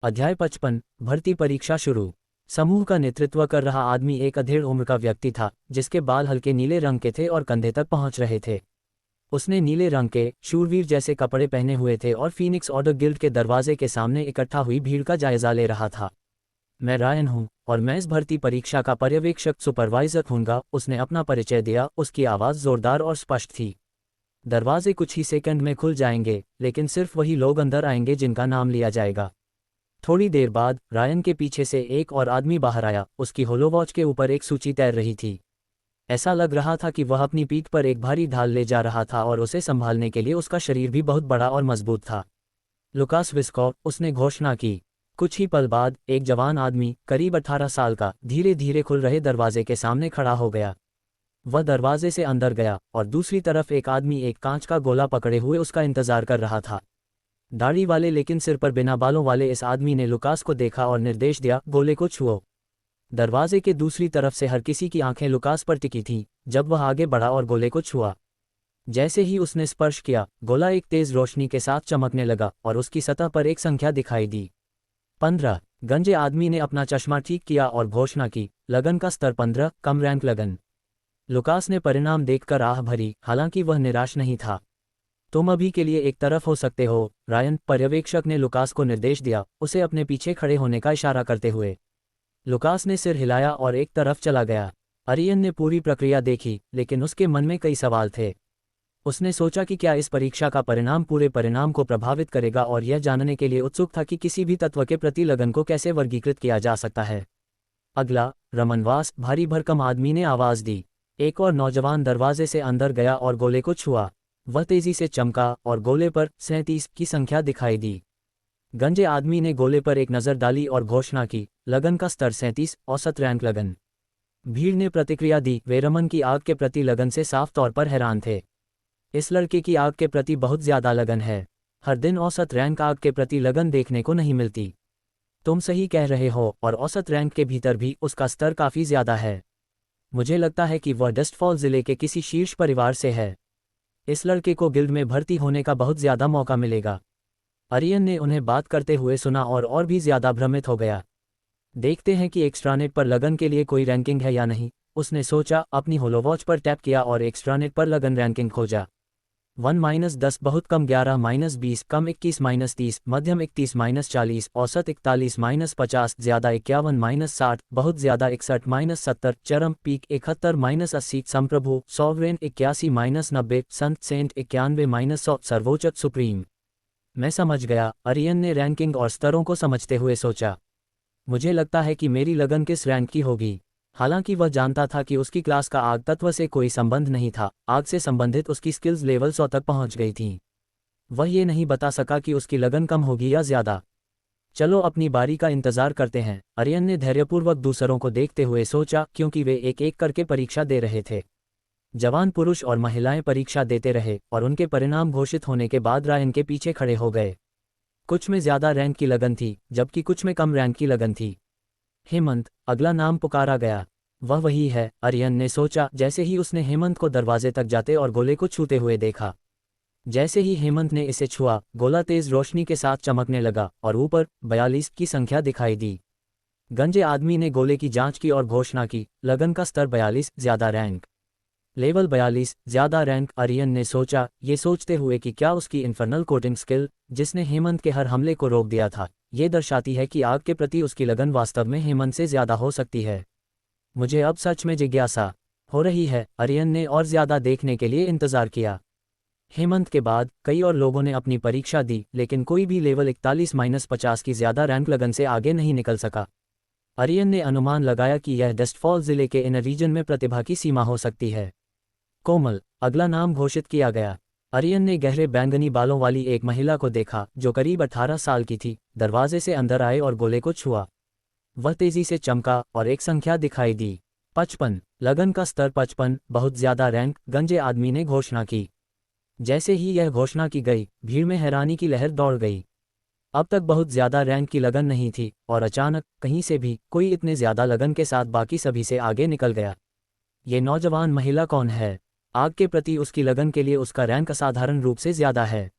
अध्याय 55 भर्ती परीक्षा शुरू। समूह का नेतृत्व कर रहा आदमी एक अधेड़ उम्र का व्यक्ति था, जिसके बाल हल्के नीले रंग के थे और कंधे तक पहुंच रहे थे। उसने नीले रंग के शूरवीर जैसे कपड़े पहने हुए थे और फीनिक्स ऑर्डर गिल्ड के दरवाजे के सामने इकट्ठा हुई भीड़ का जायजा ले रहा था। मैं रायन हूं और मैं इस भर्ती परीक्षा का पर्यवेक्षक सुपरवाइजर हूंगा, उसने अपना परिचय दिया। उसकी आवाज़ जोरदार और स्पष्ट थी। दरवाजे कुछ ही सेकंड में खुल जाएंगे, लेकिन सिर्फ वही लोग अंदर आएंगे जिनका नाम लिया जाएगा। थोड़ी देर बाद रायन के पीछे से एक और आदमी बाहर आया। उसकी होलोवॉच के ऊपर एक सूची तैर रही थी। ऐसा लग रहा था कि वह अपनी पीठ पर एक भारी ढाल ले जा रहा था और उसे संभालने के लिए उसका शरीर भी बहुत बड़ा और मजबूत था। लुकास विस्कॉफ, उसने घोषणा की। कुछ ही पल बाद एक जवान आदमी, करीब 18 साल का, धीरे धीरे खुल रहे दरवाजे के सामने खड़ा हो गया। वह दरवाजे से अंदर गया और दूसरी तरफ एक आदमी एक कांच का गोला पकड़े हुए उसका इंतजार कर रहा था। दाढ़ी वाले लेकिन सिर पर बिना बालों वाले इस आदमी ने लुकास को देखा और निर्देश दिया, गोले को छुओ। दरवाजे के दूसरी तरफ से हर किसी की आंखें लुकास पर टिकी थीं जब वह आगे बढ़ा और गोले को छुआ। जैसे ही उसने स्पर्श किया, गोला एक तेज रोशनी के साथ चमकने लगा और उसकी सतह पर एक संख्या दिखाई दी, 15। गंजे आदमी ने अपना चश्मा ठीक किया और घोषणा की, लगन का स्तर 15, कम रैंक लगन। लुकास ने परिणाम देखकर आह भरी, हालांकि वह निराश नहीं था। तुम अभी के लिए एक तरफ हो सकते हो, रायन, पर्यवेक्षक ने लुकास को निर्देश दिया, उसे अपने पीछे खड़े होने का इशारा करते हुए। लुकास ने सिर हिलाया और एक तरफ चला गया। अरियन ने पूरी प्रक्रिया देखी, लेकिन उसके मन में कई सवाल थे। उसने सोचा कि क्या इस परीक्षा का परिणाम पूरे परिणाम को प्रभावित करेगा, और यह जानने के लिए उत्सुक था कि किसी भी तत्व के प्रति लगन को कैसे वर्गीकृत किया जा सकता है। अगला, रमनवास, भारी भरकम आदमी ने आवाज़ दी। एक और नौजवान दरवाजे से अंदर गया और गोले को छुआ। वह तेजी से चमका और गोले पर 37 की संख्या दिखाई दी। गंजे आदमी ने गोले पर एक नज़र डाली और घोषणा की, लगन का स्तर 37, औसत रैंक लगन। भीड़ ने प्रतिक्रिया दी। वे रमन की आग के प्रति लगन से साफ तौर पर हैरान थे। इस लड़के की आग के प्रति बहुत ज़्यादा लगन है। हर दिन औसत रैंक आग के प्रति लगन देखने को नहीं मिलती। तुम सही कह रहे हो, और औसत रैंक के भीतर भी उसका स्तर काफ़ी ज़्यादा है। मुझे लगता है कि वह डस्टफॉल ज़िले के किसी शीर्ष परिवार से है। इस लड़के को गिल्ड में भर्ती होने का बहुत ज़्यादा मौका मिलेगा। अरियन ने उन्हें बात करते हुए सुना और भी ज़्यादा भ्रमित हो गया। देखते हैं कि एक्स्ट्रानेट पर लगन के लिए कोई रैंकिंग है या नहीं, उसने सोचा। अपनी होलोवॉच पर टैप किया और एक्स्ट्रानेट पर लगन रैंकिंग खोजा। 1-10 बहुत कम, 11-20 कम, 21-30 मध्यम, 31-40 औसत, 41-50 ज़्यादा, 51-60 बहुत ज़्यादा, 61-70 चरम, पीक 71-80 संप्रभु, सॉवरेन 81-90 संत, सेंट 91-100 सर्वोच्च, सुप्रीम। मैं समझ गया, अरियन ने रैंकिंग और स्तरों को समझते हुए सोचा। मुझे लगता है कि मेरी लगन किस रैंक की होगी। हालांकि वह जानता था कि उसकी क्लास का आग तत्व से कोई संबंध नहीं था। आग से संबंधित उसकी स्किल्स लेवल 100 तक पहुंच गई थीं। वह ये नहीं बता सका कि उसकी लगन कम होगी या ज़्यादा। चलो अपनी बारी का इंतज़ार करते हैं, अरियन ने धैर्यपूर्वक दूसरों को देखते हुए सोचा, क्योंकि वे एक एक करके परीक्षा दे रहे थे। जवान पुरुष और महिलाएं परीक्षा देते रहे और उनके परिणाम घोषित होने के बाद रायन के पीछे खड़े हो गए। कुछ में ज़्यादा रैंक की लगन थी, जबकि कुछ में कम रैंक की लगन थी। हेमंत, अगला नाम पुकारा गया। वह वही है, अरियन ने सोचा, जैसे ही उसने हेमंत को दरवाजे तक जाते और गोले को छूते हुए देखा। जैसे ही हेमंत ने इसे छुआ, गोला तेज रोशनी के साथ चमकने लगा और ऊपर 42 की संख्या दिखाई दी। गंजे आदमी ने गोले की जांच की और घोषणा की, लगन का स्तर 42, ज़्यादा रैंक लेवल 42, ज़्यादा रैंक। अरियन ने सोचा, ये सोचते हुए कि क्या उसकी इन्फर्नल कोटिंग स्किल, जिसने हेमंत के हर हमले को रोक दिया था, ये दर्शाती है कि आग के प्रति उसकी लगन वास्तव में हेमंत से ज़्यादा हो सकती है। मुझे अब सच में जिज्ञासा हो रही है। अरियन ने और ज़्यादा देखने के लिए इंतज़ार किया। हेमंत के बाद कई और लोगों ने अपनी परीक्षा दी, लेकिन कोई भी लेवल 41-50 की ज़्यादा रैंक लगन से आगे नहीं निकल सका। अरियन ने अनुमान लगाया कि यह डस्टफॉल ज़िले के इनर रीजन में प्रतिभा की सीमा हो सकती है। कोमल, अगला नाम घोषित किया गया। अरियन ने गहरे बैंगनी बालों वाली एक महिला को देखा जो करीब 18 साल की थी। दरवाजे से अंदर आए और गोले को छुआ। वह तेजी से चमका और एक संख्या दिखाई दी, 55, लगन का स्तर 55, बहुत ज़्यादा रैंक। गंजे आदमी ने घोषणा की। जैसे ही यह घोषणा की गई, भीड़ में हैरानी की लहर दौड़ गई। अब तक बहुत ज़्यादा रैंक की लगन नहीं थी, और अचानक कहीं से भी कोई इतने ज़्यादा लगन के साथ बाकी सभी से आगे निकल गया। ये नौजवान महिला कौन है? आग के प्रति उसकी लगन के लिए उसका रैंक असाधारण रूप से ज़्यादा है।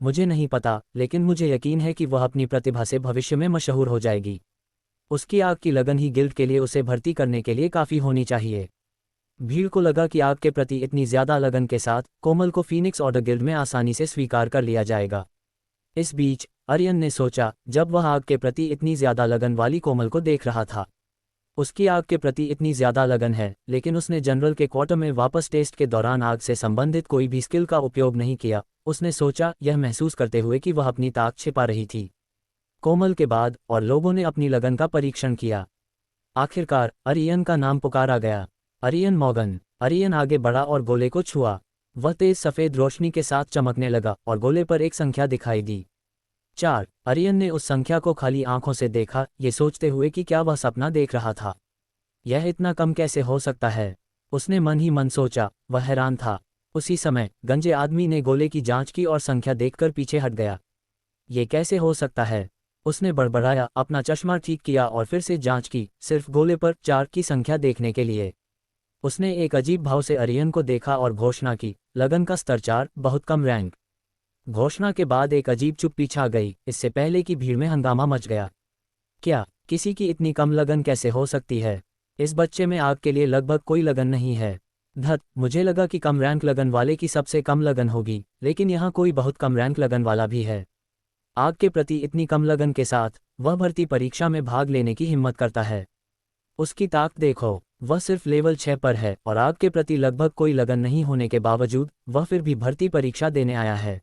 मुझे नहीं पता, लेकिन मुझे यकीन है कि वह अपनी प्रतिभा से भविष्य में मशहूर हो जाएगी। उसकी आग की लगन ही गिल्ड के लिए उसे भर्ती करने के लिए काफ़ी होनी चाहिए। भीड़ को लगा कि आग के प्रति इतनी ज़्यादा लगन के साथ कोमल को फीनिक्स ऑर्डर गिल्ड में आसानी से स्वीकार कर लिया जाएगा। इस बीच आर्यन ने सोचा, जब वह आग के प्रति इतनी ज़्यादा लगन वाली कोमल को देख रहा था। उसकी आग के प्रति इतनी ज़्यादा लगन है, लेकिन उसने जनरल के क्वार्टर में वापस टेस्ट के दौरान आग से संबंधित कोई भी स्किल का उपयोग नहीं किया। उसने सोचा, यह महसूस करते हुए कि वह अपनी ताक छिपा रही थी। कोमल के बाद और लोगों ने अपनी लगन का परीक्षण किया। आखिरकार आर्यन का नाम पुकारा गया। आर्यन मॉर्गन। आर्यन आगे बढ़ा और गोले को छुआ। वह तेज सफ़ेद रोशनी के साथ चमकने लगा और गोले पर एक संख्या दिखाई दी, 4। आर्यन ने उस संख्या को खाली आंखों से देखा, ये सोचते हुए कि क्या वह सपना देख रहा था। यह इतना कम कैसे हो सकता है, उसने मन ही मन सोचा। वह हैरान था। उसी समय गंजे आदमी ने गोले की जांच की और संख्या देखकर पीछे हट गया। ये कैसे हो सकता है, उसने बड़बड़ाया, अपना चश्मा ठीक किया और फिर से जांच की, सिर्फ गोले पर 4 की संख्या देखने के लिए। उसने एक अजीब भाव से आर्यन को देखा और घोषणा की, लगन का स्तर 4, बहुत कम रैंक। घोषणा के बाद एक अजीब चुप्पी छा गई। इससे पहले कि भीड़ में हंगामा मच गया। क्या किसी की इतनी कम लगन कैसे हो सकती है? इस बच्चे में आग के लिए लगभग कोई लगन नहीं है। धत, मुझे लगा कि कम रैंक लगन वाले की सबसे कम लगन होगी, लेकिन यहाँ कोई बहुत कम रैंक लगन वाला भी है। आग के प्रति इतनी कम लगन के साथ वह भर्ती परीक्षा में भाग लेने की हिम्मत करता है। उसकी ताक देखो, वह सिर्फ लेवल 6 पर है और आग के प्रति लगभग कोई लगन नहीं होने के बावजूद वह फिर भी भर्ती परीक्षा देने आया है।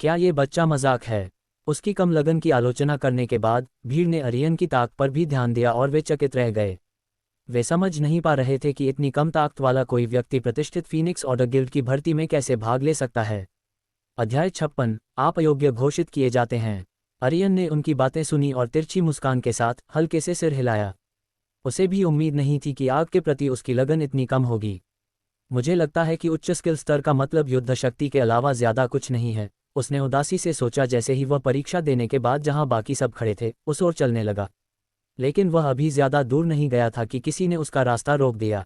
क्या ये बच्चा मजाक है? उसकी कम लगन की आलोचना करने के बाद भीड़ ने आर्यन की ताकत पर भी ध्यान दिया और वे चकित रह गए। वे समझ नहीं पा रहे थे कि इतनी कम ताकत वाला कोई व्यक्ति प्रतिष्ठित फीनिक्स ऑर्डर गिल्ड की भर्ती में कैसे भाग ले सकता है। अध्याय 56, आप अयोग्य घोषित किए जाते हैं। आर्यन ने उनकी बातें सुनी और तिरछी मुस्कान के साथ हल्के से सिर हिलाया। उसे भी उम्मीद नहीं थी कि आग के प्रति उसकी लगन इतनी कम होगी। मुझे लगता है कि उच्च स्किल स्तर का मतलब युद्ध शक्ति के अलावा ज़्यादा कुछ नहीं है, उसने उदासी से सोचा जैसे ही वह परीक्षा देने के बाद जहां बाकी सब खड़े थे उस ओर चलने लगा। लेकिन वह अभी ज़्यादा दूर नहीं गया था कि किसी ने उसका रास्ता रोक दिया।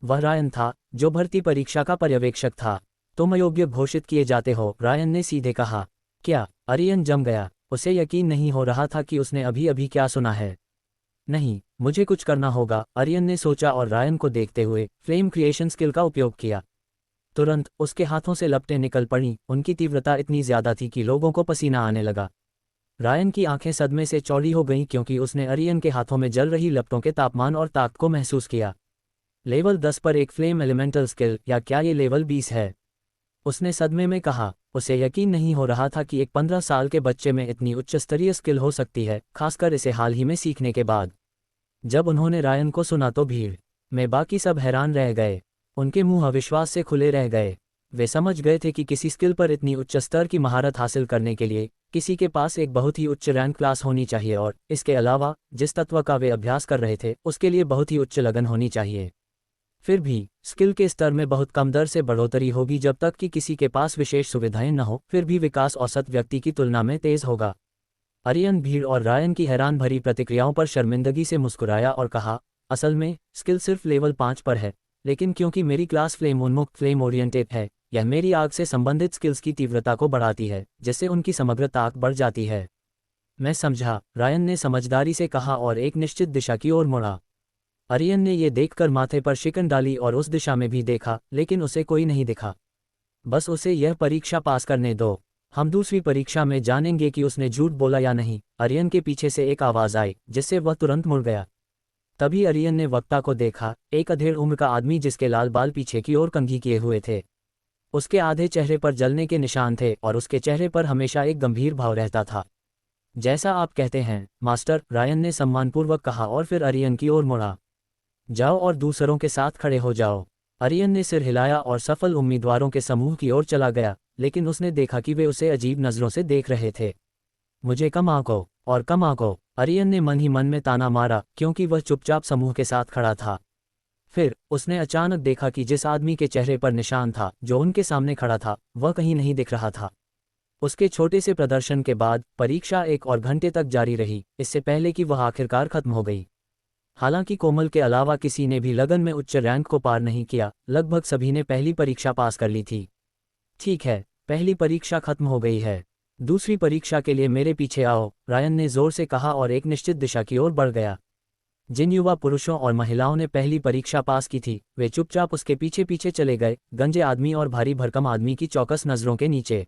वह रायन था, जो भर्ती परीक्षा का पर्यवेक्षक था। तुम अयोग्य घोषित किए जाते हो, रायन ने सीधे कहा। क्या? आर्यन जम गया। उसे यकीन नहीं हो रहा था कि उसने अभी अभी क्या सुना है। नहीं, मुझे कुछ करना होगा, आर्यन ने सोचा और रायन को देखते हुए फ्लेम क्रिएशन स्किल का उपयोग किया। तुरंत उसके हाथों से लपटें निकल पड़ीं। उनकी तीव्रता इतनी ज़्यादा थी कि लोगों को पसीना आने लगा। रायन की आंखें सदमे से चौड़ी हो गईं क्योंकि उसने आर्यन के हाथों में जल रही लपटों के तापमान और ताकत को महसूस किया। लेवल 10 पर एक फ्लेम एलिमेंटल स्किल, या क्या ये लेवल 20 है? उसने सदमे में कहा। उसे यकीन नहीं हो रहा था कि एक 15 साल के बच्चे में इतनी उच्च स्तरीय स्किल हो सकती है, खासकर इसे हाल ही में सीखने के बाद। जब उन्होंने रायन को सुना तो भीड़ में बाकी सब हैरान रह गए। उनके मुंह अविश्वास से खुले रह गए। वे समझ गए थे कि किसी स्किल पर इतनी उच्च स्तर की महारत हासिल करने के लिए किसी के पास एक बहुत ही उच्च रैंक क्लास होनी चाहिए और इसके अलावा जिस तत्व का वे अभ्यास कर रहे थे उसके लिए बहुत ही उच्च लगन होनी चाहिए। फिर भी स्किल के स्तर में बहुत कम दर से बढ़ोतरी होगी जब तक कि किसी के पास विशेष सुविधाएं न हो, फिर भी विकास औसत व्यक्ति की तुलना में तेज होगा। आर्यन भीड़ और रायन की हैरान भरी प्रतिक्रियाओं पर शर्मिंदगी से मुस्कुराया और कहा, असल में स्किल सिर्फ लेवल 5 पर है, लेकिन क्योंकि मेरी क्लास फ्लेम उन्मुक्त फ्लेम ओरिएंटेड है, यह मेरी आग से संबंधित स्किल्स की तीव्रता को बढ़ाती है, जिससे उनकी समग्र ताकत बढ़ जाती है। मैं समझा, रायन ने समझदारी से कहा और एक निश्चित दिशा की ओर मुड़ा। आर्यन ने यह देखकर माथे पर शिकन डाली और उस दिशा में भी देखा, लेकिन उसे कोई नहीं दिखा। बस उसे यह परीक्षा पास करने दो, हम दूसरी परीक्षा में जानेंगे कि उसने झूठ बोला या नहीं। आर्यन के पीछे से एक आवाज़ आई, जिससे वह तुरंत मुड़ गया। तभी आर्यन ने वक्ता को देखा, एक अधेड़ उम्र का आदमी जिसके लाल बाल पीछे की ओर कंघी किए हुए थे। उसके आधे चेहरे पर जलने के निशान थे और उसके चेहरे पर हमेशा एक गंभीर भाव रहता था। जैसा आप कहते हैं मास्टर, रायन ने सम्मानपूर्वक कहा और फिर आर्यन की ओर मुड़ा। जाओ और दूसरों के साथ खड़े हो जाओ। आर्यन ने सिर हिलाया और सफल उम्मीदवारों के समूह की ओर चला गया, लेकिन उसने देखा कि वे उसे अजीब नज़रों से देख रहे थे। मुझे कम आंको और कम आंको, आर्यन ने मन ही मन में ताना मारा, क्योंकि वह चुपचाप समूह के साथ खड़ा था। फिर उसने अचानक देखा कि जिस आदमी के चेहरे पर निशान था, जो उनके सामने खड़ा था, वह कहीं नहीं दिख रहा था। उसके छोटे से प्रदर्शन के बाद परीक्षा 1 और घंटे तक जारी रही, इससे पहले कि वह आखिरकार खत्म हो गई। हालांकि कोमल के अलावा किसी ने भी लगन में उच्च रैंक को पार नहीं किया, लगभग सभी ने पहली परीक्षा पास कर ली थी। ठीक है, पहली परीक्षा खत्म हो गई है। दूसरी परीक्षा के लिए मेरे पीछे आओ, रायन ने जोर से कहा और एक निश्चित दिशा की ओर बढ़ गया। जिन युवा पुरुषों और महिलाओं ने पहली परीक्षा पास की थी, वे चुपचाप उसके पीछे पीछे चले गए, गंजे आदमी और भारी भरकम आदमी की चौकस नजरों के नीचे।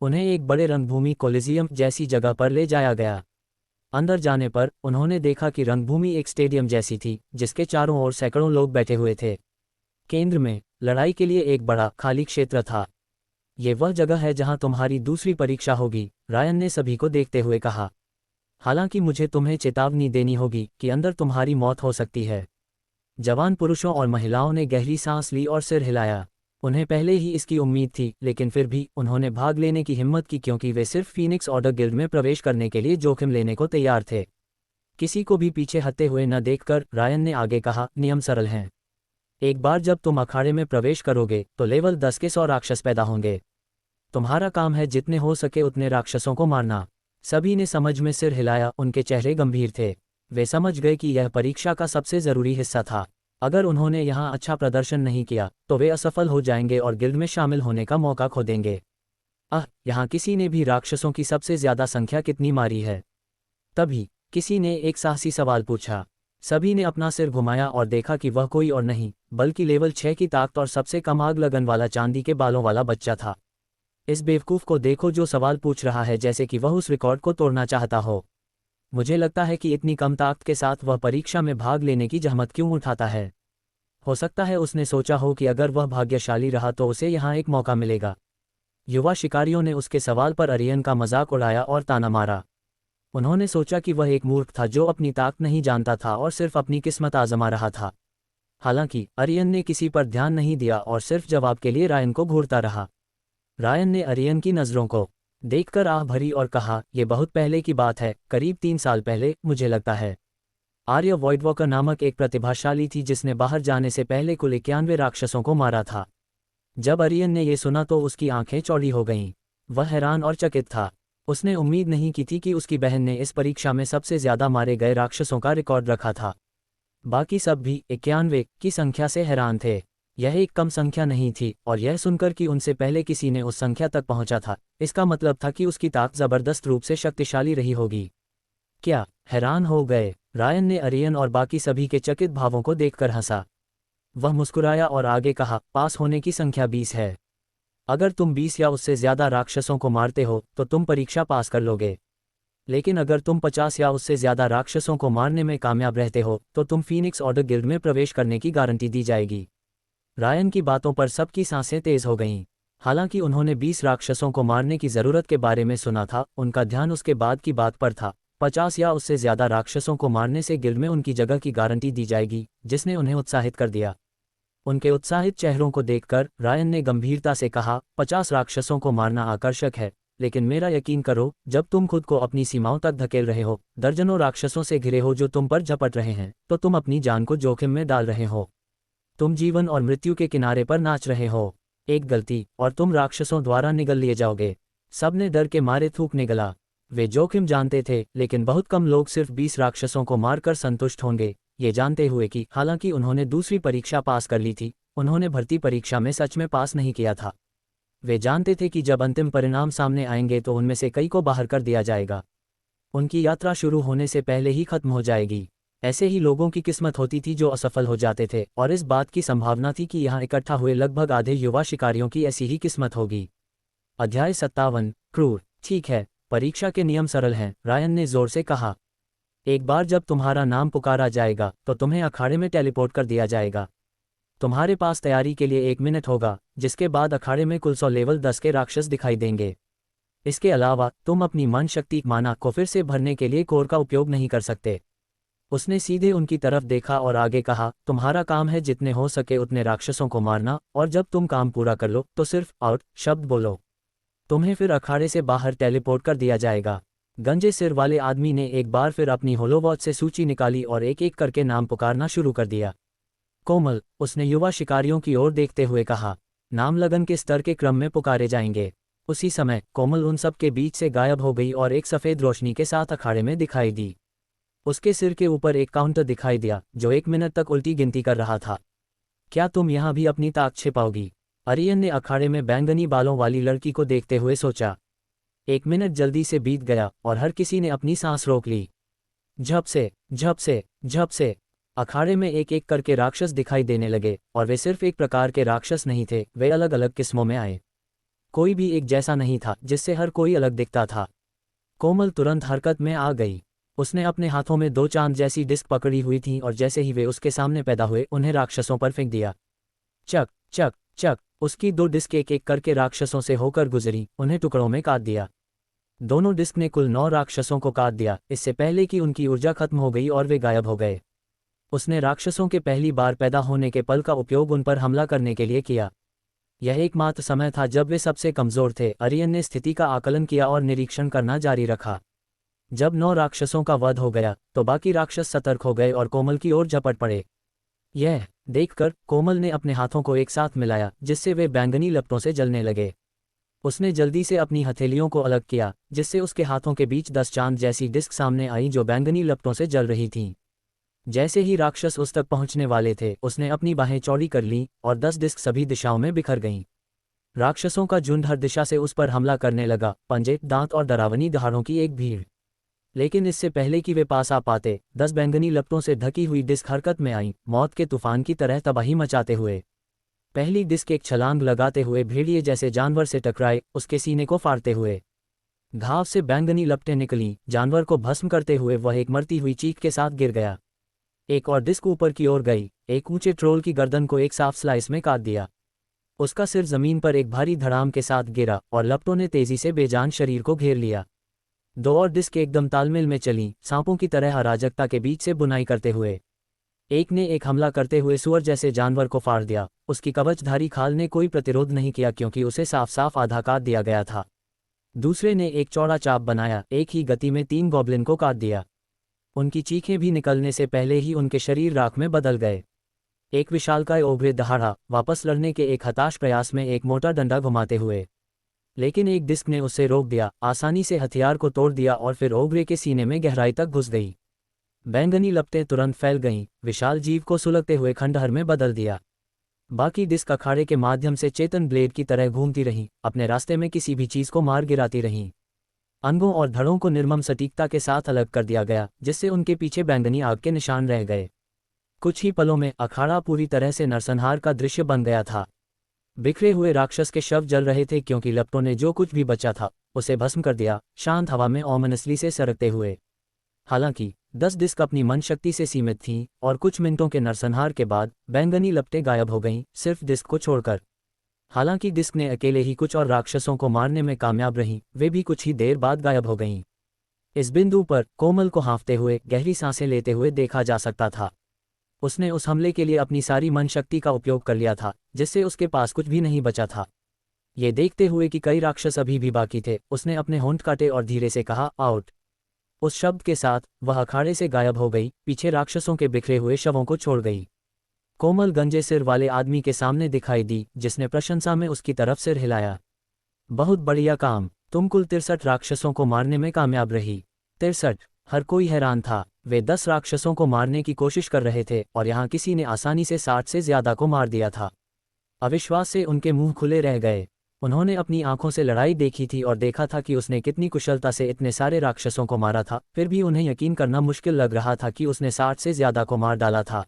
उन्हें एक बड़े रंगभूमि कोलिजियम जैसी जगह पर ले जाया गया। अंदर जाने पर उन्होंने देखा कि रंगभूमि एक स्टेडियम जैसी थी, जिसके चारों ओर सैकड़ों लोग बैठे हुए थे। केंद्र में लड़ाई के लिए एक बड़ा खाली क्षेत्र था। ये वह जगह है जहां तुम्हारी दूसरी परीक्षा होगी, रायन ने सभी को देखते हुए कहा। हालांकि मुझे तुम्हें चेतावनी देनी होगी कि अंदर तुम्हारी मौत हो सकती है। जवान पुरुषों और महिलाओं ने गहरी सांस ली और सिर हिलाया। उन्हें पहले ही इसकी उम्मीद थी, लेकिन फिर भी उन्होंने भाग लेने की हिम्मत की क्योंकि वे सिर्फ फीनिक्स ऑर्डर गिल्ड में प्रवेश करने के लिए जोखिम लेने को तैयार थे। किसी को भी पीछे हटते हुए न देखकर रायन ने आगे कहा, नियम सरल हैं। एक बार जब तुम अखाड़े में प्रवेश करोगे तो लेवल 10 के 100 राक्षस पैदा होंगे। तुम्हारा काम है जितने हो सके उतने राक्षसों को मारना। सभी ने समझ में सिर हिलाया, उनके चेहरे गंभीर थे। वे समझ गए कि यह परीक्षा का सबसे जरूरी हिस्सा था। अगर उन्होंने यहाँ अच्छा प्रदर्शन नहीं किया तो वे असफल हो जाएंगे और गिल्ड में शामिल होने का मौका खो देंगे। यहाँ किसी ने भी राक्षसों की सबसे ज्यादा संख्या कितनी मारी है? तभी किसी ने एक साहसी सवाल पूछा। सभी ने अपना सिर घुमाया और देखा कि वह कोई और नहीं बल्कि लेवल 6 की ताकत और सबसे कम आग लगन वाला चांदी के बालों वाला बच्चा था। इस बेवकूफ़ को देखो जो सवाल पूछ रहा है, जैसे कि वह उस रिकॉर्ड को तोड़ना चाहता हो। मुझे लगता है कि इतनी कम ताकत के साथ वह परीक्षा में भाग लेने की जहमत क्यों उठाता है। हो सकता है उसने सोचा हो कि अगर वह भाग्यशाली रहा तो उसे यहाँ एक मौका मिलेगा। युवा शिकारियों ने उसके सवाल पर अरियन का मजाक उड़ाया और ताना मारा। उन्होंने सोचा कि वह एक मूर्ख था जो अपनी ताकत नहीं जानता था और सिर्फ अपनी किस्मत आजमा रहा था। हालांकि अरियन ने किसी पर ध्यान नहीं दिया और सिर्फ जवाब के लिए रायन को घूरता रहा। रायन ने अरियन की नज़रों को देखकर आह भरी और कहा, यह बहुत पहले की बात है, करीब 3 साल पहले, मुझे लगता है। आर्य वॉइडवॉकर नामक एक प्रतिभाशाली थी जिसने बाहर जाने से पहले कुल 91 राक्षसों को मारा था। जब अरियन ने यह सुना तो उसकी आंखें चौड़ी हो गईं। वह हैरान और चकित था। उसने उम्मीद नहीं की थी कि उसकी बहन ने इस परीक्षा में सबसे ज्यादा मारे गए राक्षसों का रिकॉर्ड रखा था। बाकी सब भी 91 की संख्या से हैरान थे। यह एक कम संख्या नहीं थी, और यह सुनकर कि उनसे पहले किसी ने उस संख्या तक पहुंचा था, इसका मतलब था कि उसकी ताकत जबरदस्त रूप से शक्तिशाली रही होगी। क्या हैरान हो गए? रायन ने अरियन और बाकी सभी के चकित भावों को देखकर हंसा। वह मुस्कुराया और आगे कहा, पास होने की संख्या 20 है। अगर तुम 20 या उससे ज्यादा राक्षसों को मारते हो तो तुम परीक्षा पास कर लोगे। लेकिन अगर तुम 50 या उससे ज्यादा राक्षसों को मारने में कामयाब रहते हो तो तुम फीनिक्स ऑर्डर गिल्ड में प्रवेश करने की गारंटी दी जाएगी। रायन की बातों पर सबकी सांसें तेज हो गईं। हालांकि उन्होंने 20 राक्षसों को मारने की जरूरत के बारे में सुना था, उनका ध्यान उसके बाद की बात पर था। 50 या उससे ज्यादा राक्षसों को मारने से गिल्ड में उनकी जगह की गारंटी दी जाएगी, जिसने उन्हें उत्साहित कर दिया। उनके उत्साहित चेहरों को देखकर रायन ने गंभीरता से कहा, 50 राक्षसों को मारना आकर्षक है, लेकिन मेरा यकीन करो, जब तुम खुद को अपनी सीमाओं तक धकेल रहे हो, दर्जनों राक्षसों से घिरे हो जो तुम पर झपट रहे हैं, तो तुम अपनी जान को जोखिम में डाल रहे हो। तुम जीवन और मृत्यु के किनारे पर नाच रहे हो। एक गलती और तुम राक्षसों द्वारा निगल लिए जाओगे। सबने डर के मारे थूक निगला। वे जोखिम जानते थे, लेकिन बहुत कम लोग सिर्फ 20 राक्षसों को मारकर संतुष्ट होंगे, ये जानते हुए कि हालांकि उन्होंने दूसरी परीक्षा पास कर ली थी, उन्होंने भर्ती परीक्षा में सच में पास नहीं किया था। वे जानते थे कि जब अंतिम परिणाम सामने आएंगे तो उनमें से कई को बाहर कर दिया जाएगा। उनकी यात्रा शुरू होने से पहले ही खत्म हो जाएगी। ऐसे ही लोगों की किस्मत होती थी जो असफल हो जाते थे, और इस बात की संभावना थी कि यहाँ इकट्ठा हुए लगभग आधे युवा शिकारियों की ऐसी ही किस्मत होगी। अध्याय 57, क्रूर। ठीक है, परीक्षा के नियम सरल हैं, रायन ने जोर से कहा। एक बार जब तुम्हारा नाम पुकारा जाएगा तो तुम्हें अखाड़े में टेलीपोर्ट कर दिया जाएगा। तुम्हारे पास तैयारी के लिए 1 मिनट होगा, जिसके बाद अखाड़े में कुल 100 लेवल 10 के राक्षस दिखाई देंगे। इसके अलावा तुम अपनी मन शक्ति माना को फिर से भरने के लिए कोर का उपयोग नहीं कर सकते। उसने सीधे उनकी तरफ देखा और आगे कहा, तुम्हारा काम है जितने हो सके उतने राक्षसों को मारना, और जब तुम काम पूरा कर लो तो सिर्फ आउट शब्द बोलो। तुम्हें फिर अखाड़े से बाहर टेलीपोर्ट कर दिया जाएगा। गंजे सिर वाले आदमी ने एक बार फिर अपनी होलोवॉच से सूची निकाली और एक एक करके नाम पुकारना शुरू कर दिया। कोमल, उसने युवा शिकारियों की ओर देखते हुए कहा, नाम लगन के स्तर के क्रम में पुकारे जाएंगे। उसी समय कोमल उन सब के बीच से गायब हो गई और एक सफ़ेद रोशनी के साथ अखाड़े में दिखाई दी। उसके सिर के ऊपर एक काउंटर दिखाई दिया जो 1 मिनट तक उल्टी गिनती कर रहा था। क्या तुम यहाँ भी अपनी ताक छिपाओगी? आर्यन ने अखाड़े में बैंगनी बालों वाली लड़की को देखते हुए सोचा। 1 मिनट जल्दी से बीत गया और हर किसी ने अपनी सांस रोक ली। झप से झप से झप से अखाड़े में एक एक करके राक्षस दिखाई देने लगे, और वे सिर्फ एक प्रकार के राक्षस नहीं थे, वे अलग अलग किस्मों में आए। कोई भी एक जैसा नहीं था, जिससे हर कोई अलग दिखता था। कोमल तुरंत हरकत में आ गई। उसने अपने हाथों में 2 चांद जैसी डिस्क पकड़ी हुई थी और जैसे ही वे उसके सामने पैदा हुए उन्हें राक्षसों पर फेंक दिया। चक चक चक उसकी 2 डिस्क एक एक करके राक्षसों से होकर गुजरी, उन्हें टुकड़ों में काट दिया। दोनों डिस्क ने कुल 9 राक्षसों को काट दिया, इससे पहले कि उनकी ऊर्जा खत्म हो गई और वे गायब हो गए। उसने राक्षसों के पहली बार पैदा होने के पल का उपयोग उन पर हमला करने के लिए किया। यह एकमात्र समय था जब वे सबसे कमजोर थे। आर्यन ने स्थिति का आकलन किया और निरीक्षण करना जारी रखा। जब 9 राक्षसों का वध हो गया तो बाकी राक्षस सतर्क हो गए और कोमल की ओर झपट पड़े। यह देखकर कोमल ने अपने हाथों को एक साथ मिलाया, जिससे वे बैंगनी लपटों से जलने लगे। उसने जल्दी से अपनी हथेलियों को अलग किया, जिससे उसके हाथों के बीच 10 चांद जैसी डिस्क सामने आई जो बैंगनी लपटों से जल रही थीं। जैसे ही राक्षस उस तक पहुंचने वाले थे, उसने अपनी बाहें चौड़ी कर लीं और 10 डिस्क सभी दिशाओं में बिखर गईं। राक्षसों का झुंड हर दिशा से उस पर हमला करने लगा, पंजे, दांत और डरावनी दहाड़ों की एक भीड़। लेकिन इससे पहले कि वे पास आ पाते, 10 बैंगनी लपटों से ढकी हुई डिस्क हरकत में आईं, मौत के तूफान की तरह तबाही मचाते हुए। पहली डिस्क एक छलांग लगाते हुए भेड़िए जैसे जानवर से टकराए, उसके सीने को फाड़ते हुए। घाव से बैंगनी लपटें निकलीं, जानवर को भस्म करते हुए वह एक मरती हुई चीख के साथ गिर गया। एक और डिस्क ऊपर की ओर गई, एक ऊंचे ट्रोल की गर्दन को एक साफ स्लाइस में काट दिया। उसका सिर जमीन पर एक भारी धड़ाम के साथ गिरा और लपटों ने तेजी से बेजान शरीर को घेर लिया। 2 और डिस्क एकदम तालमेल में चलीं, सांपों की तरह अराजकता के बीच से बुनाई करते हुए। एक ने एक हमला करते हुए सुअर जैसे जानवर को फाड़ दिया। उसकी कवचधारी खाल ने कोई प्रतिरोध नहीं किया क्योंकि उसे साफ साफ आधा काट दिया गया था। दूसरे ने एक चौड़ा चाप बनाया, एक ही गति में 3 गॉब्लिन को काट दिया। उनकी चीखें भी निकलने से पहले ही उनके शरीर राख में बदल गए। एक विशालकाय ओभरे दहाड़ा, वापस लड़ने के एक हताश प्रयास में एक मोटा डंडा घुमाते हुए। लेकिन एक डिस्क ने उसे रोक दिया, आसानी से हथियार को तोड़ दिया और फिर ओभरे के सीने में गहराई तक घुस गई। बैंगनी लपटें तुरंत फैल गईं, विशाल जीव को सुलगते हुए खंडहर में बदल दिया। बाकी डिस्क अखाड़े के माध्यम से चेतन ब्लेड की तरह घूमती रहीं, अपने रास्ते में किसी भी चीज को मार गिराती रहीं। अंगों और धड़ों को निर्मम सटीकता के साथ अलग कर दिया गया, जिससे उनके पीछे बैंगनी आग के निशान रह गए। कुछ ही पलों में अखाड़ा पूरी तरह से नरसंहार का दृश्य बन गया था। बिखरे हुए राक्षस के शव जल रहे थे क्योंकि लपटों ने जो कुछ भी बचा था उसे भस्म कर दिया, शांत हवा में ओमनसली से सरकते हुए। हालांकि 10 डिस्क अपनी मन शक्ति से सीमित थीं और कुछ मिनटों के नरसंहार के बाद बैंगनी लपटें गायब हो गईं, सिर्फ डिस्क को छोड़कर। हालांकि डिस्क ने अकेले ही कुछ और राक्षसों को मारने में कामयाब रहीं, वे भी कुछ ही देर बाद गायब हो गईं। इस बिंदु पर कोमल को हाँफते हुए, गहरी सांसें लेते हुए देखा जा सकता था। उसने उस हमले के लिए अपनी सारी मन शक्ति का उपयोग कर लिया था, जिससे उसके पास कुछ भी नहीं बचा था। ये देखते हुए कि कई राक्षस अभी भी बाकी थे, उसने अपने होंठ काटे और धीरे से कहा, आउट। उस शब्द के साथ वह अखाड़े से गायब हो गई, पीछे राक्षसों के बिखरे हुए शवों को छोड़ गई। कोमल गंजे सिर वाले आदमी के सामने दिखाई दी, जिसने प्रशंसा में उसकी तरफ सिर हिलाया। बहुत बढ़िया काम, तुम कुल 63 राक्षसों को मारने में कामयाब रही। 63? हर कोई हैरान था। वे 10 राक्षसों को मारने की कोशिश कर रहे थे और यहाँ किसी ने आसानी से 60 से ज्यादा को मार दिया था। अविश्वास से उनके मुंह खुले रह गए। उन्होंने अपनी आंखों से लड़ाई देखी थी और देखा था कि उसने कितनी कुशलता से इतने सारे राक्षसों को मारा था, फिर भी उन्हें यकीन करना मुश्किल लग रहा था कि उसने 60 से ज्यादा को मार डाला था।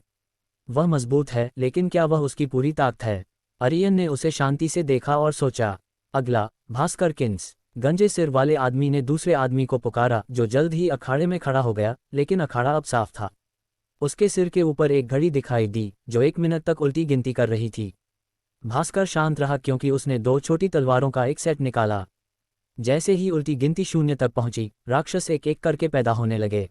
वह मजबूत है, लेकिन क्या वह उसकी पूरी ताकत है? आर्यन ने उसे शांति से देखा और सोचा। अगला, भास्कर किन्स। गंजे सिर वाले आदमी ने दूसरे आदमी को पुकारा, जो जल्द ही अखाड़े में खड़ा हो गया, लेकिन अखाड़ा अब साफ था। उसके सिर के ऊपर एक घड़ी दिखाई दी, जो 1 मिनट तक उल्टी गिनती कर रही थी। भास्कर शांत रहा क्योंकि उसने 2 छोटी तलवारों का एक सेट निकाला। जैसे ही उल्टी गिनती 0 तक पहुंची, राक्षस एक एक करके पैदा होने लगे।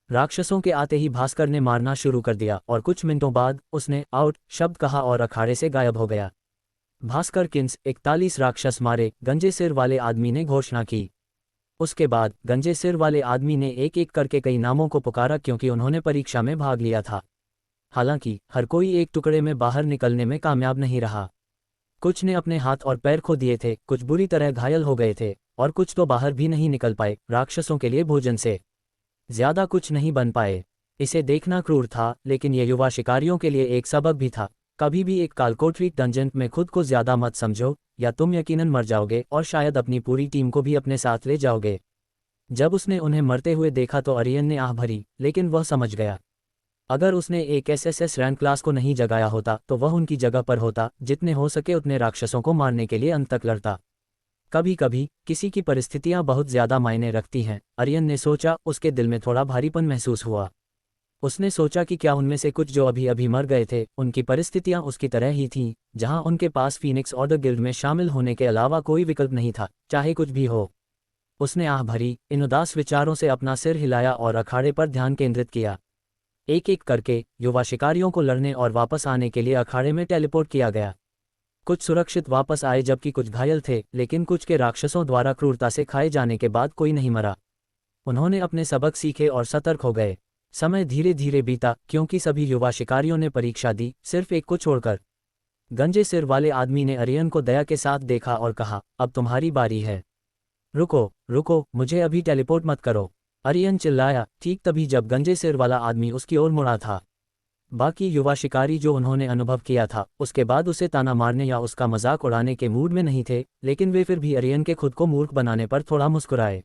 राक्षसों के आते ही भास्कर ने मारना शुरू कर दिया और कुछ मिनटों बाद उसने आउट शब्द कहा और अखाड़े से गायब हो गया। भास्कर किन्स 41 राक्षस मारे, गंजे सिर वाले आदमी ने घोषणा की। उसके बाद गंजे सिर वाले आदमी ने एक एक करके कई नामों को पुकारा क्योंकि उन्होंने परीक्षा में भाग लिया था। हालांकि हर कोई एक टुकड़े में बाहर निकलने में कामयाब नहीं रहा। कुछ ने अपने हाथ और पैर खो दिए थे, कुछ बुरी तरह घायल हो गए थे और कुछ तो बाहर भी नहीं निकल पाए, राक्षसों के लिए भोजन से ज्यादा कुछ नहीं बन पाए। इसे देखना क्रूर था, लेकिन ये युवा शिकारियों के लिए एक सबक भी था। कभी भी एक कालकोठरी डंजन में खुद को ज्यादा मत समझो, या तुम यकीनन मर जाओगे और शायद अपनी पूरी टीम को भी अपने साथ ले जाओगे। जब उसने उन्हें मरते हुए देखा तो आर्यन ने आह भरी, लेकिन वह समझ गया। अगर उसने एक एसएसएस रैंक क्लास को नहीं जगाया होता तो वह उनकी जगह पर होता, जितने हो सके उतने राक्षसों को मारने के लिए अंत तक लड़ता। कभी कभी किसी की परिस्थितियां बहुत ज्यादा मायने रखती हैं, आर्यन ने सोचा। उसके दिल में थोड़ा भारीपन महसूस हुआ। उसने सोचा कि क्या उनमें से कुछ जो अभी अभी मर गए थे, उनकी परिस्थितियां उसकी तरह ही थीं, जहां उनके पास फीनिक्स ऑर्डर गिल्ड में शामिल होने के अलावा कोई विकल्प नहीं था, चाहे कुछ भी हो। उसने आह भरी, इन उदास विचारों से अपना सिर हिलाया और अखाड़े पर ध्यान केंद्रित किया। एक एक करके युवा शिकारियों को लड़ने और वापस आने के लिए अखाड़े में टेलीपोर्ट किया गया। कुछ सुरक्षित वापस आए जबकि कुछ घायल थे, लेकिन कुछ के राक्षसों द्वारा क्रूरता से खाए जाने के बाद कोई नहीं मरा। उन्होंने अपने सबक सीखे और सतर्क हो गए। समय धीरे धीरे बीता, क्योंकि सभी युवा शिकारियों ने परीक्षा दी, सिर्फ एक को छोड़कर। गंजे सिर वाले आदमी ने आर्यन को दया के साथ देखा और कहा, अब तुम्हारी बारी है। रुको रुको, मुझे अभी टेलीपोर्ट मत करो, आर्यन चिल्लाया, ठीक तभी जब गंजे सिर वाला आदमी उसकी ओर मुड़ा था। बाकी युवा शिकारी जो उन्होंने अनुभव किया था, उसके बाद उसे ताना मारने या उसका मजाक उड़ाने के मूड में नहीं थे, लेकिन वे फिर भी आर्यन के खुद को मूर्ख बनाने पर थोड़ा मुस्कुराए।